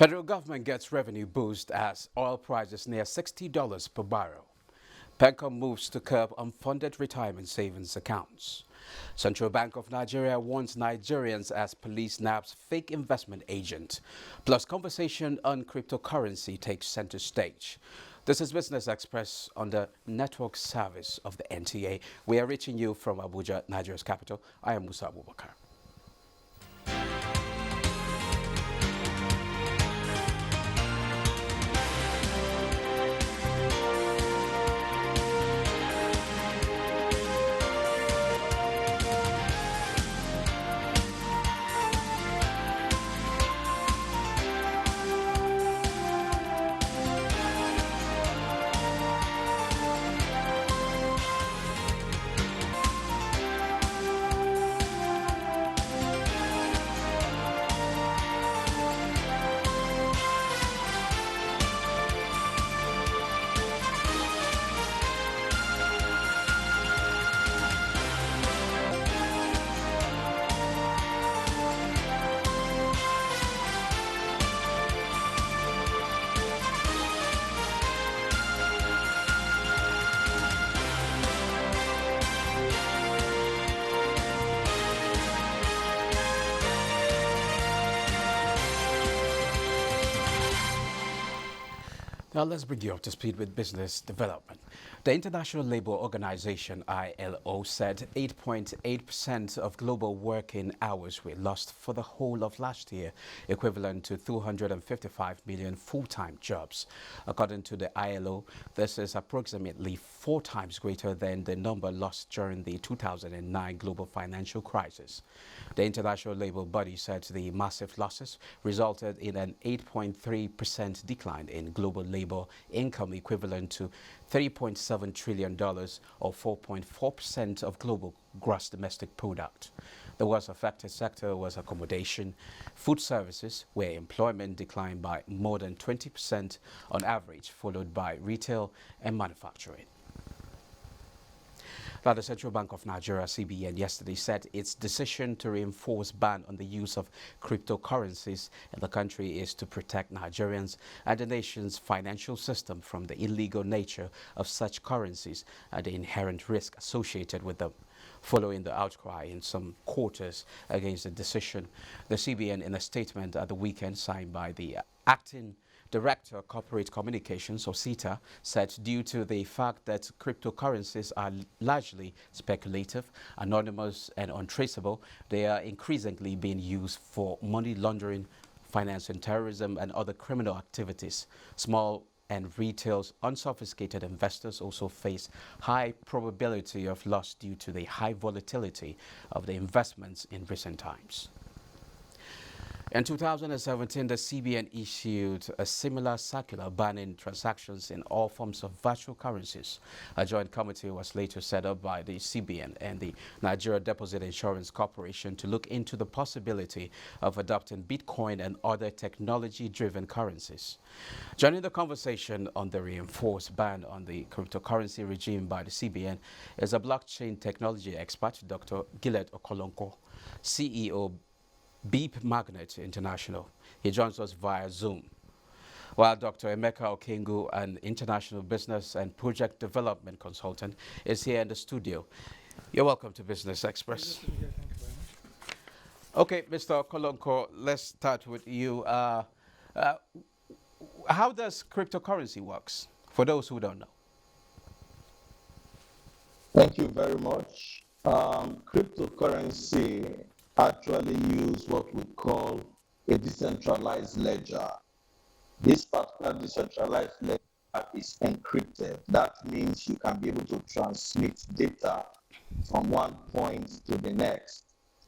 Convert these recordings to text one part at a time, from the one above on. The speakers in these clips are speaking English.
Federal government gets revenue boost as oil prices near $60 per barrel. PENCOM moves to curb unfunded retirement savings accounts. Central Bank of Nigeria warns Nigerians as police nabs fake investment agent. Plus conversation on cryptocurrency takes center stage. This is Business Express on the network service of the NTA. We are reaching you from Abuja, Nigeria's capital. I am Musa Abubakar. Now let's bring you up to speed with business development. The International Labour Organization, ILO, said 8.8% of global working hours were lost for the whole of last year, equivalent to 255 million full-time jobs. According to the ILO, this is approximately 4 times greater than the number lost during the 2009 global financial crisis. The International Labour Body said the massive losses resulted in an 8.3% decline in global labor income, equivalent to $3.7 trillion or 4.4% of global gross domestic product. The worst affected sector was accommodation, food services, where employment declined by more than 20% on average, followed by retail and manufacturing. Now, the Central Bank of Nigeria, CBN, yesterday said its decision to reinforce ban on the use of cryptocurrencies in the country is to protect Nigerians and the nation's financial system from the illegal nature of such currencies and the inherent risk associated with them. Following the outcry in some quarters against the decision, the CBN, in a statement at the weekend signed by the acting Director of Corporate Communications, or CETA, said due to the fact that cryptocurrencies are largely speculative, anonymous and untraceable, they are increasingly being used for money laundering, financing terrorism and other criminal activities. Small and retail's unsophisticated investors also face high probability of loss due to the high volatility of the investments in recent times. In 2017, the CBN issued a similar circular banning transactions in all forms of virtual currencies. A joint committee was later set up by the CBN and the Nigeria Deposit Insurance Corporation to look into the possibility of adopting Bitcoin and other technology-driven currencies. Joining the conversation on the reinforced ban on the cryptocurrency regime by the CBN is a blockchain technology expert, Dr. Gillett Okolonko, CEO Beep Magnet International. He joins us via Zoom. While Dr. Emeka Okengu, an international business and project development consultant, is here in the studio. You're welcome to Business Express. Thank you very much. Okay, Mr. Okolonko, let's start with you. How does cryptocurrency works, for those who don't know? Thank you very much. Cryptocurrency actually use what we call a decentralized ledger. This particular decentralized ledger is encrypted. That means you can be able to transmit data from one point to the next,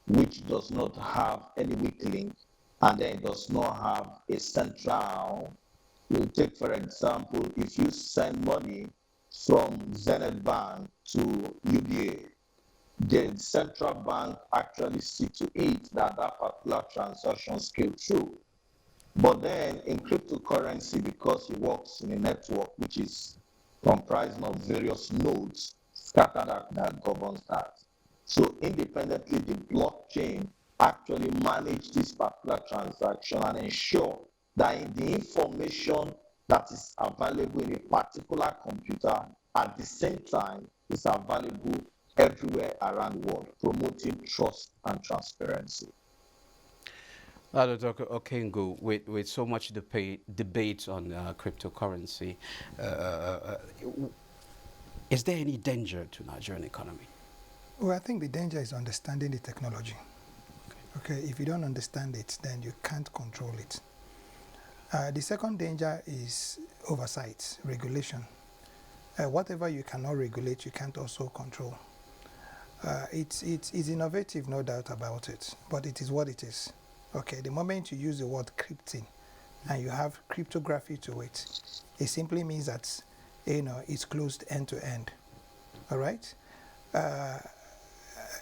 which does not have any weak link, and then it does not have a central. You take, for example, if you send money from Zenith Bank to UBA, the central bank actually see to it that that particular transaction scale through. But then in cryptocurrency, because it works in a network which is comprised of various nodes scattered that governs that. So independently, the blockchain actually manage this particular transaction and ensure that the information that is available in a particular computer at the same time is available everywhere around the world, promoting trust and transparency. Dr. Okengo, with so much debate on cryptocurrency, is there any danger to Nigerian economy? Well, I think the danger is understanding the technology. Okay, if you don't understand it, then you can't control it. The second danger is oversight, regulation. Whatever you cannot regulate, you can't also control. It's innovative, no doubt about it, but it is what it is. Okay, the moment you use the word crypting and you have cryptography to it, it simply means that it's closed end to end. All right.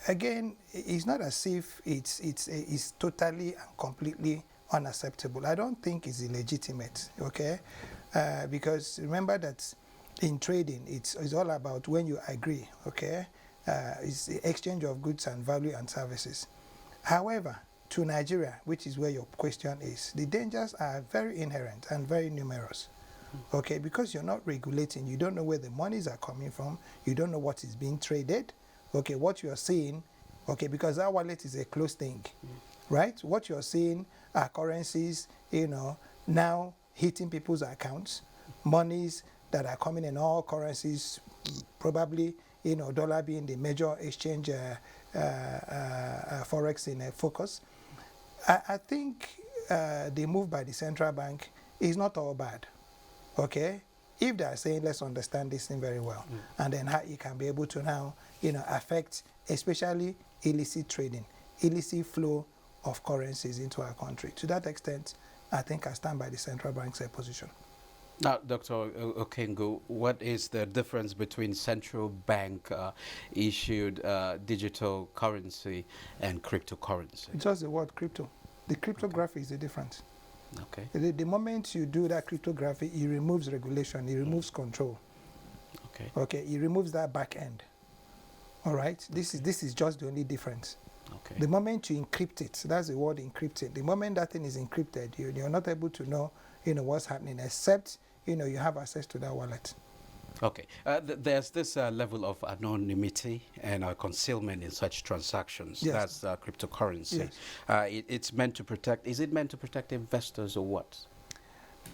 Again, it's not as if it's totally and completely unacceptable. I don't think it's illegitimate. Okay, because remember that in trading, it's all about when you agree. Okay, it's the exchange of goods and value and services. However, to Nigeria, which is where your question is, the dangers are very inherent and very numerous. Okay, because you're not regulating, you don't know where the monies are coming from, you don't know what is being traded. Okay, what you're seeing, okay, because our wallet is a closed thing, right? What you're seeing are currencies, now hitting people's accounts, monies that are coming in all currencies, probably, dollar being the major exchange forex in focus. I think the move by the central bank is not all bad, okay? If they are saying, let's understand this thing very well, and then how you can be able to now, affect especially illicit trading, illicit flow of currencies into our country. To that extent, I think I stand by the central bank's position. Now, Dr. Okengo, what is the difference between central bank issued digital currency and cryptocurrency? Just the word crypto. The cryptography is the difference. Okay. The moment you do that cryptography, it removes regulation, it removes control. Okay. Okay, it removes that back end. All right, this is just the only difference. Okay. The moment you encrypt it, that's the word encrypted. The moment that thing is encrypted, you're not able to know, what's happening, except you have access to that wallet. Okay. There's this level of anonymity and concealment in such transactions. Yes. That's cryptocurrency. Yes. It's meant to protect. Is it meant to protect investors or what?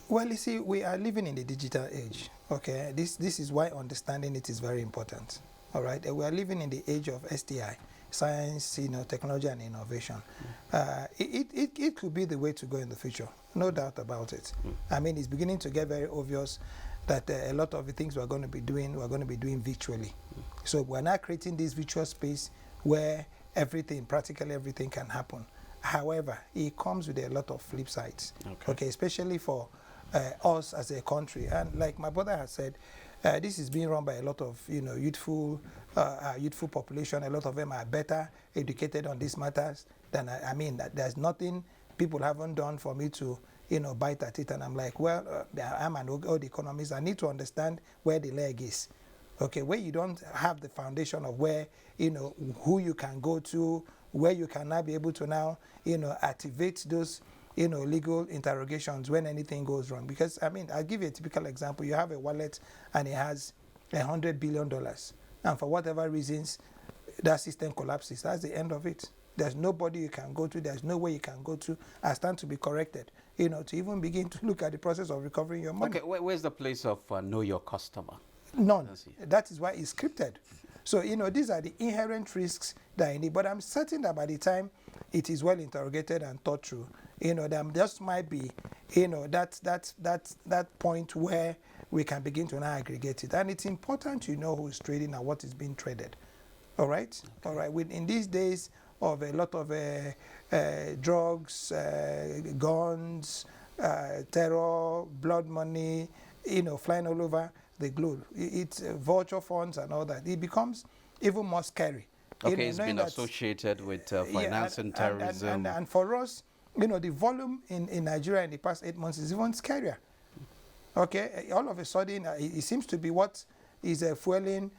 Well, you see, we are living in the digital age. Okay, this is why understanding it is very important. All right, we are living in the age of STI, science, technology and innovation. It could be the way to go in the future, no doubt about it. I mean, it's beginning to get very obvious that a lot of the things we're going to be doing virtually. So we're now creating this virtual space where practically everything can happen. However, it comes with a lot of flip sides. Okay, especially for us as a country. And like my brother has said, this is being run by a lot of youthful population. A lot of them are better educated on these matters than I mean. There's nothing people haven't done for me to bite at it. And I'm like, well, I'm an old economist. I need to understand where the leg is. Okay, where you don't have the foundation of where who you can go to, where you can now be able to now activate those legal interrogations when anything goes wrong. Because, I mean, I'll give you a typical example. You have a wallet and it has $100 billion. And for whatever reasons, that system collapses. That's the end of it. There's nobody you can go to. There's no way you can go to. I stand to be corrected, to even begin to look at the process of recovering your money. Okay, where's the place of know your customer? None. That is why it's scripted. So, these are the inherent risks that I need. But I'm certain that by the time it is well interrogated and thought through, there just might be, that point where we can begin to now aggregate it. And it's important to know who is trading and what is being traded. All right? Okay. All right. In these days of a lot of drugs, guns, terror, blood money, flying all over the globe, it's vulture funds and all that. It becomes even more scary. Okay, it's been associated with finance and terrorism. And for us, the volume in Nigeria in the past 8 months is even scarier. Okay, all of a sudden, it seems to be what is fueling,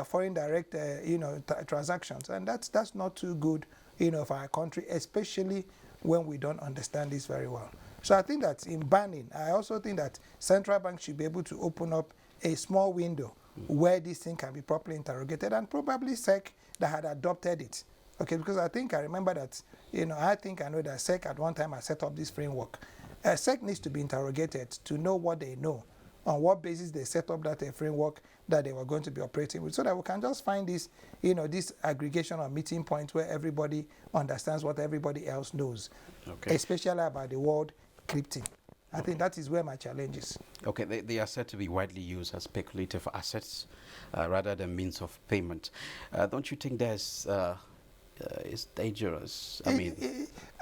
foreign direct, transactions, and that's not too good, for our country, especially when we don't understand this very well. So I think that in banning, I also think that central banks should be able to open up a small window where this thing can be properly interrogated, and probably SEC that had adopted it. Okay, because I remember that, I know that SEC at one time has set up this framework. SEC needs to be interrogated to know what they know, on what basis they set up that framework that they were going to be operating with, so that we can just find this, this aggregation or meeting point where everybody understands what everybody else knows, especially about the word crypting. I think that is where my challenge is. Okay, they are said to be widely used as speculative assets rather than means of payment. Don't you think there's it's dangerous? I mean,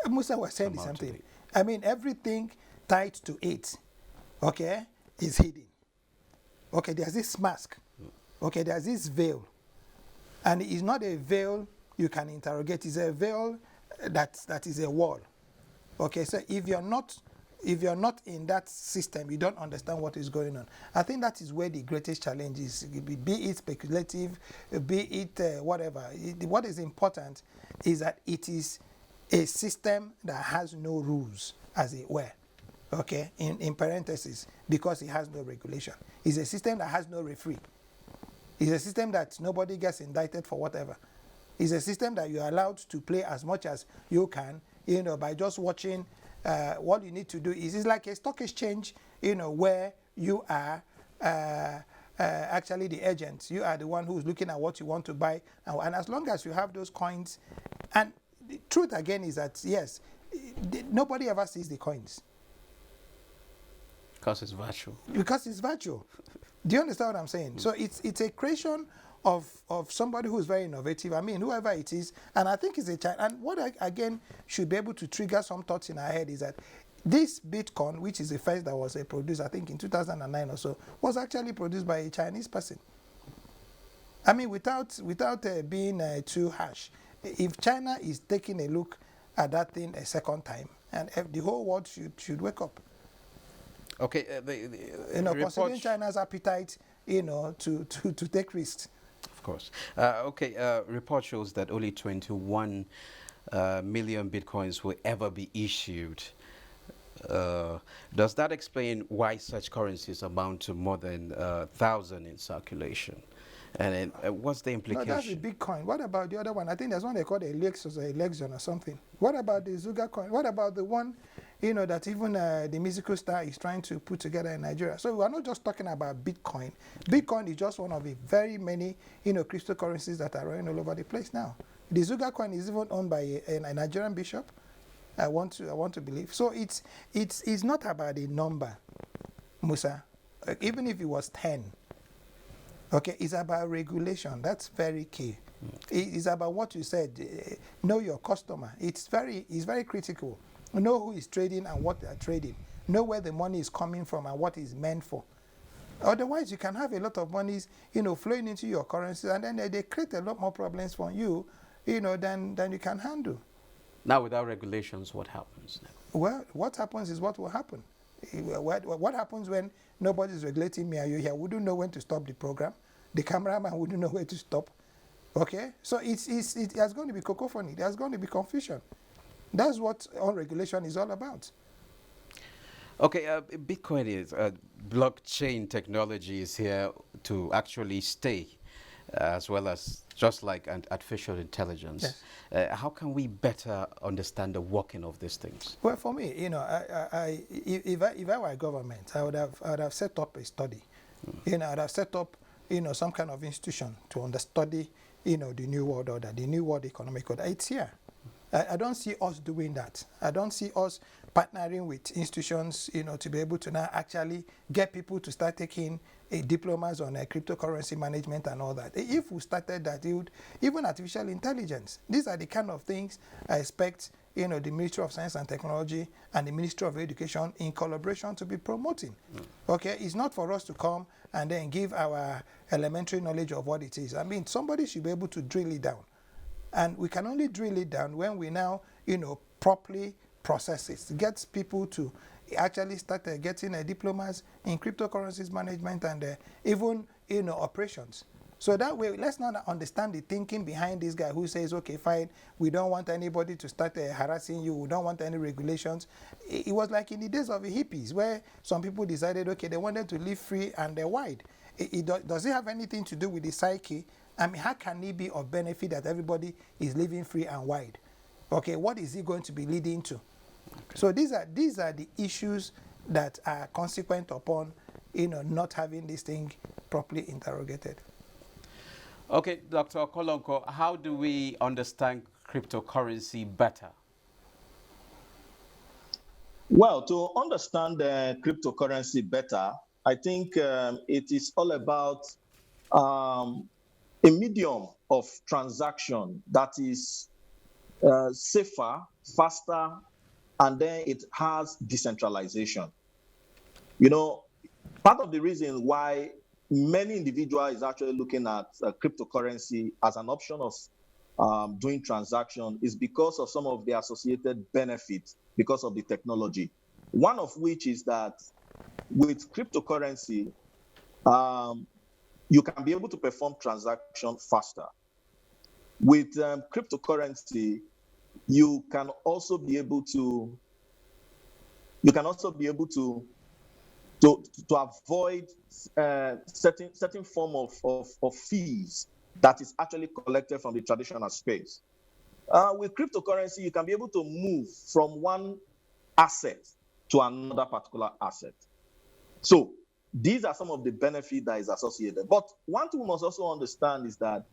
Musa was saying something. I mean, everything tied to it, okay, is hidden. Okay, there's this mask. Okay, there's this veil. And it's not a veil you can interrogate. It's a veil that is a wall. Okay, so if you're not in that system, you don't understand what is going on. I think that is where the greatest challenge is, be it speculative, be it whatever. What is important is that it is a system that has no rules, as it were, okay, in parentheses, because it has no regulation. It's a system that has no referee. It's a system that nobody gets indicted for whatever. It's a system that you're allowed to play as much as you can, by just watching. What you need to do is, it's like a stock exchange, where you are actually the agent. You are the one who's looking at what you want to buy. And as long as you have those coins, and the truth again is that, yes, nobody ever sees the coins. Because it's virtual. Because it's virtual. Do you understand what I'm saying? So it's a creation of somebody who's very innovative. I mean, whoever it is, and I think it's a China. And what again should be able to trigger some thoughts in our head is that this Bitcoin, which is the first that was produced, I think in 2009 or so, was actually produced by a Chinese person. I mean, without being too harsh, if China is taking a look at that thing a second time, and the whole world should wake up. Okay, considering China's appetite, to take risks. Of course. Report shows that only 21 million Bitcoins will ever be issued. Does that explain why such currencies amount to more than 1,000 in circulation? And what's the implication? No, that's the Bitcoin. What about the other one? I think there's one they call the Elixir or Election or something. What about the Zuga coin? What about the one, that even the musical star is trying to put together in Nigeria? So we are not just talking about Bitcoin. Bitcoin is just one of the very many, cryptocurrencies that are running all over the place now. The Zuga coin is even owned by a Nigerian bishop. I want to believe. So it's not about the number, Musa. Even if it was 10. Okay, it's about regulation. That's very key. It's about what you said. Know your customer. It's very critical. Know who is trading and what they are trading. Know where the money is coming from and what it's meant for. Otherwise, you can have a lot of monies, flowing into your currency, and then they create a lot more problems for you, than you can handle. Now, without regulations, what happens now? Well, what happens is what will happen. What happens when nobody's regulating me and you here? Wouldn't know when to stop the program. The cameraman wouldn't know where to stop. Okay? So there's going to be cacophony. There's going to be confusion. That's what regulation is all about. Okay, Bitcoin is blockchain technology is here to actually stay, as well as just like an artificial intelligence. Yes. How can we better understand the working of these things? Well, for me, if I were a government, I would have set up a study. I would have set up, some kind of institution to understudy, the new world order, the new world economic order. It's here. I don't see us doing that. I don't see us partnering with institutions, to be able to now actually get people to start taking diplomas on cryptocurrency management and all that. If we started that, even artificial intelligence, these are the kind of things I expect, the Ministry of Science and Technology and the Ministry of Education in collaboration to be promoting. Okay, it's not for us to come and then give our elementary knowledge of what it is. I mean, somebody should be able to drill it down. And we can only drill it down when we now, properly process it. Get people to actually start getting diplomas in cryptocurrencies management and even, operations. So that way, let's not understand the thinking behind this guy who says, okay, fine, we don't want anybody to start harassing you, we don't want any regulations. It was like in the days of the hippies where some people decided, okay, they wanted to live free and they're wide. Does it have anything to do with the psyche? I mean, how can it be of benefit that everybody is living free and wide? Okay, what is it going to be leading to? Okay. So these are the issues that are consequent upon, not having this thing properly interrogated. Okay, Dr. Kolonko, how do we understand cryptocurrency better? Well, to understand cryptocurrency better, I think it is all about a medium of transaction that is safer, faster, and then it has decentralization. Part of the reason why many individuals is actually looking at cryptocurrency as an option of doing transaction is because of some of the associated benefits because of the technology. One of which is that with cryptocurrency, you can be able to perform transaction faster. With cryptocurrency, you can also be able to avoid certain form of fees that is actually collected from the traditional space. With cryptocurrency, you can be able to move from one asset to another particular asset. So these are some of the benefits that is associated. But one thing we must also understand is that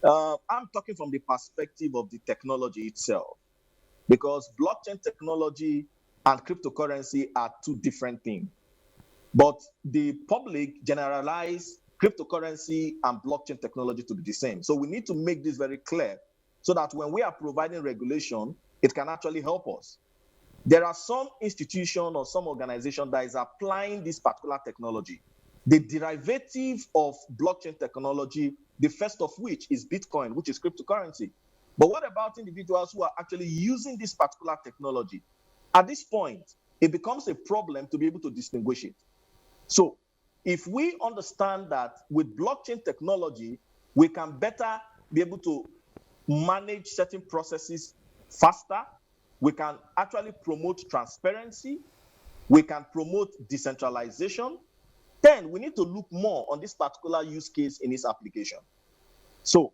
I'm talking from the perspective of the technology itself, because blockchain technology and cryptocurrency are two different things. But the public generalize cryptocurrency and blockchain technology to be the same. So we need to make this very clear so that when we are providing regulation, it can actually help us. There are some institution or some organization that is applying this particular technology. The derivative of blockchain technology, the first of which is Bitcoin, which is cryptocurrency. But what about individuals who are actually using this particular technology? At this point, it becomes a problem to be able to distinguish it. So if we understand that with blockchain technology, we can better be able to manage certain processes faster, we can actually promote transparency, we can promote decentralization, then we need to look more on this particular use case in its application. So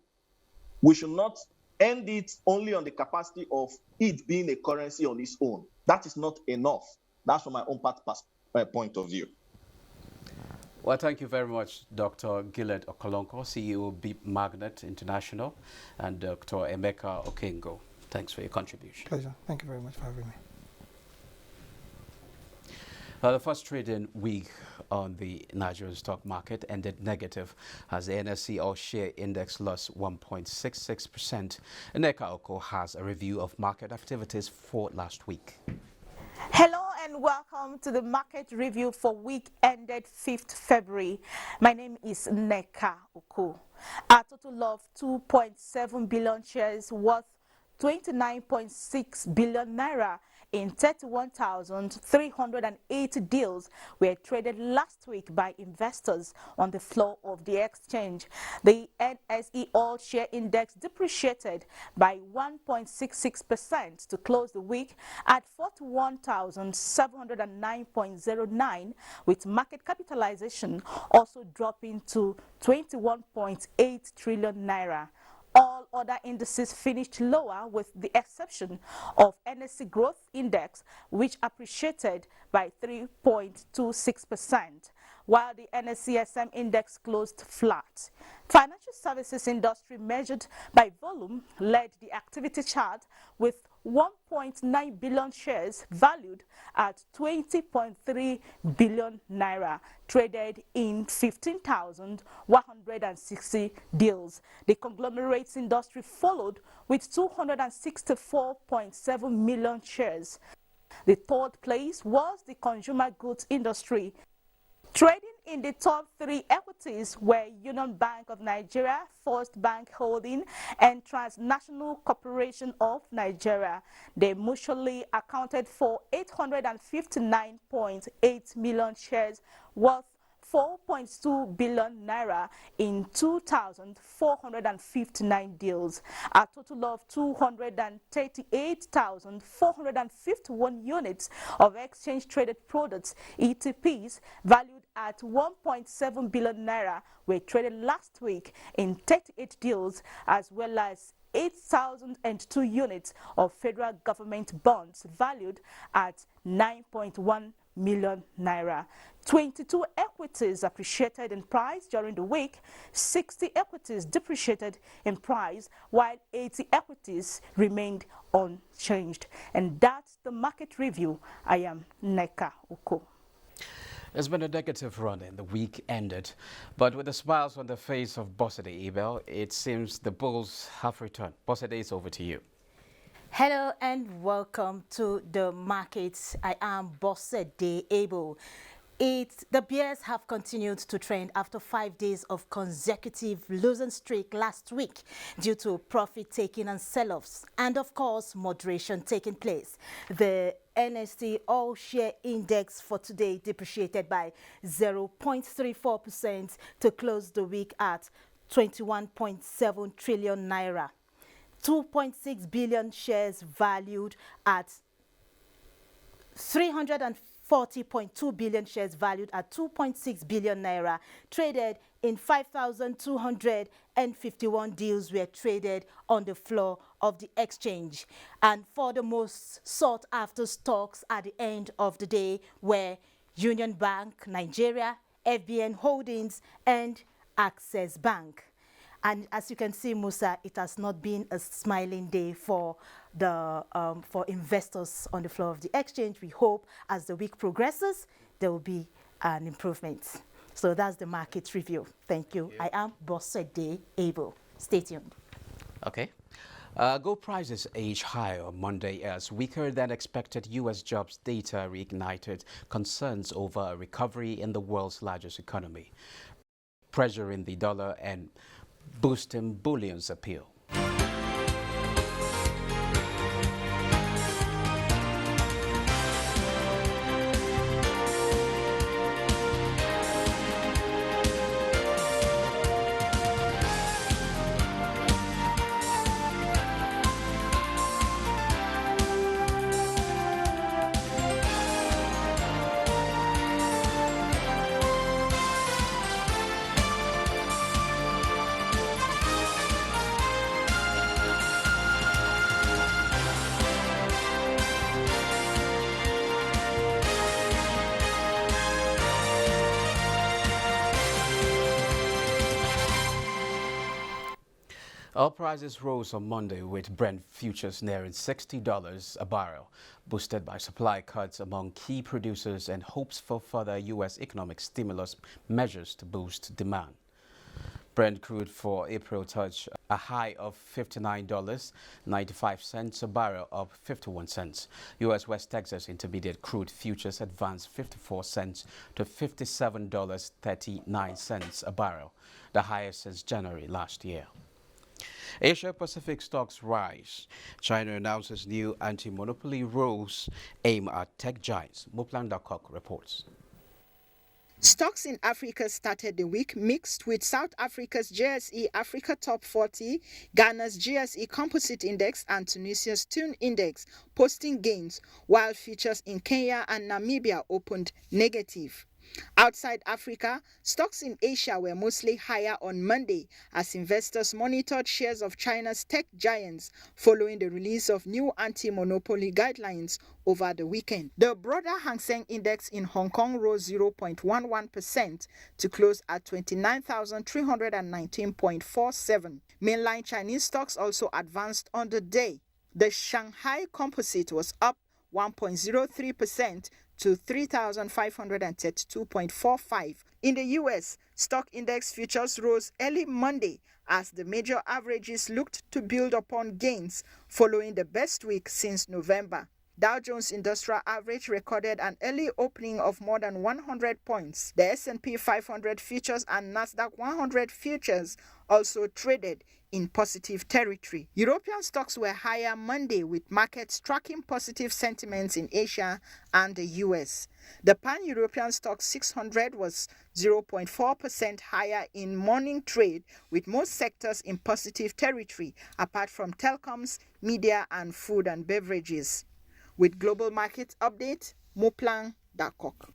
we should not end it only on the capacity of it being a currency on its own. That is not enough. That's from my own point of view. Well, thank you very much, Dr. Gillett Okolonko, CEO of Beep Magnet International, and Dr. Emeka Okengo. Thanks for your contribution. Pleasure. Thank you very much for having me. The first trading week on the Nigerian stock market ended negative as the NSE All-Share Index lost 1.66%. Emeka Oko has a review of market activities for last week. Hello and welcome to the market review for week ended 5th February. My name is Neka Oko. A total of 2.7 billion shares worth 29.6 billion naira in 31,308 deals were traded last week by investors on the floor of the exchange. The NSE All-Share Index depreciated by 1.66% to close the week at 41,709.09, with market capitalization also dropping to 21.8 trillion naira. All other indices finished lower with the exception of NSE Growth Index, which appreciated by 3.26%, while the NSE-SM Index closed flat. Financial services industry measured by volume led the activity chart with 1.9 billion shares valued at 20.3 billion naira traded in 15,160 deals. The conglomerates industry followed with 264.7 million shares. The third place was the consumer goods industry. Trading in the top three equities were Union Bank of Nigeria, First Bank Holding, and Transnational Corporation of Nigeria. They mutually accounted for 859.8 million shares worth 4.2 billion naira in 2,459 deals. A total of 238,451 units of exchange-traded products, ETPs, valued at 1.7 billion naira were traded last week in 38 deals, as well as 8,002 units of federal government bonds valued at 9.1 million naira. 22 equities appreciated in price during the week, 60 equities depreciated in price, while 80 equities remained unchanged. And that's the market review. I am Neka Uko. It's been a negative run and the week ended, but with the smiles on the face of Bossede Ebel, it seems the bulls have returned. Bossede, it's over to you. Hello and welcome to the markets. I am Bossede Ebel. The bears have continued to trend after 5 days of consecutive losing streak last week due to profit taking and sell-offs and of course moderation taking place. The NST All Share Index for today depreciated by 0.34% to close the week at 21.7 trillion naira. 2.6 billion shares valued at 340.2 billion shares valued at 2.6 billion naira traded in 5,251 deals were traded on the floor of the exchange. And for the most sought after stocks at the end of the day were Union Bank, Nigeria, FBN Holdings and Access Bank. And as you can see, Musa, it has not been a smiling day for the for investors on the floor of the exchange. We hope as the week progresses, there will be an improvement. So that's the market review. Thank you. I am Bossede Ebel. Stay tuned. Okay. Gold prices edged higher on Monday as weaker than expected U.S. jobs data reignited concerns over a recovery in the world's largest economy, pressuring the dollar and boosting bullion's appeal. Oil prices rose on Monday with Brent futures nearing $60 a barrel, boosted by supply cuts among key producers and hopes for further U.S. economic stimulus measures to boost demand. Brent crude for April touched a high of $59.95 a barrel, up 51 cents. U.S. West Texas Intermediate crude futures advanced 54 cents to $57.39 a barrel, the highest since January last year. Asia-Pacific stocks rise. China announces new anti-monopoly rules aimed at tech giants. Muplan.Kok reports. Stocks in Africa started the week mixed, with South Africa's JSE Africa Top 40, Ghana's GSE Composite Index and Tunisia's Tune Index posting gains, while futures in Kenya and Namibia opened negative. Outside Africa, stocks in Asia were mostly higher on Monday as investors monitored shares of China's tech giants following the release of new anti-monopoly guidelines over the weekend. The broader Hang Seng Index in Hong Kong rose 0.11% to close at 29,319.47. Mainland Chinese stocks also advanced on the day. The Shanghai Composite was up 1.03% to 3,532.45. In the U.S., stock index futures rose early Monday as the major averages looked to build upon gains following the best week since November. Dow Jones Industrial Average recorded an early opening of more than 100 points. The S&P 500 futures and Nasdaq 100 futures also traded in positive territory. European stocks were higher Monday, with markets tracking positive sentiments in Asia and the US. The Pan-European Stock 600 was 0.4% higher in morning trade, with most sectors in positive territory, apart from telecoms, media, and food and beverages. With Global Market Update, Moplang Dakok.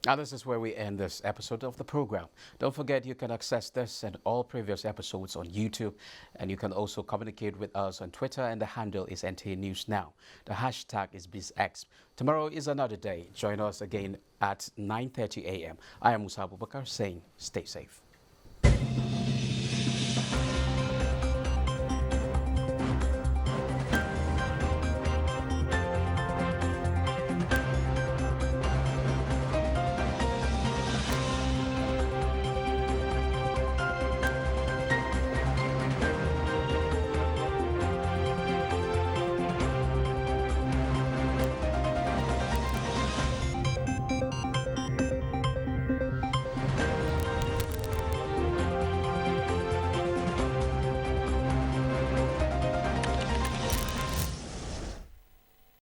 Now, this is where we end this episode of the program. Don't forget you can access this and all previous episodes on YouTube, and you can also communicate with us on Twitter, and the handle is NTA News Now. The hashtag is BizX. Tomorrow is another day. Join us again at 9:30 a.m. I am Musa Abubakar saying stay safe.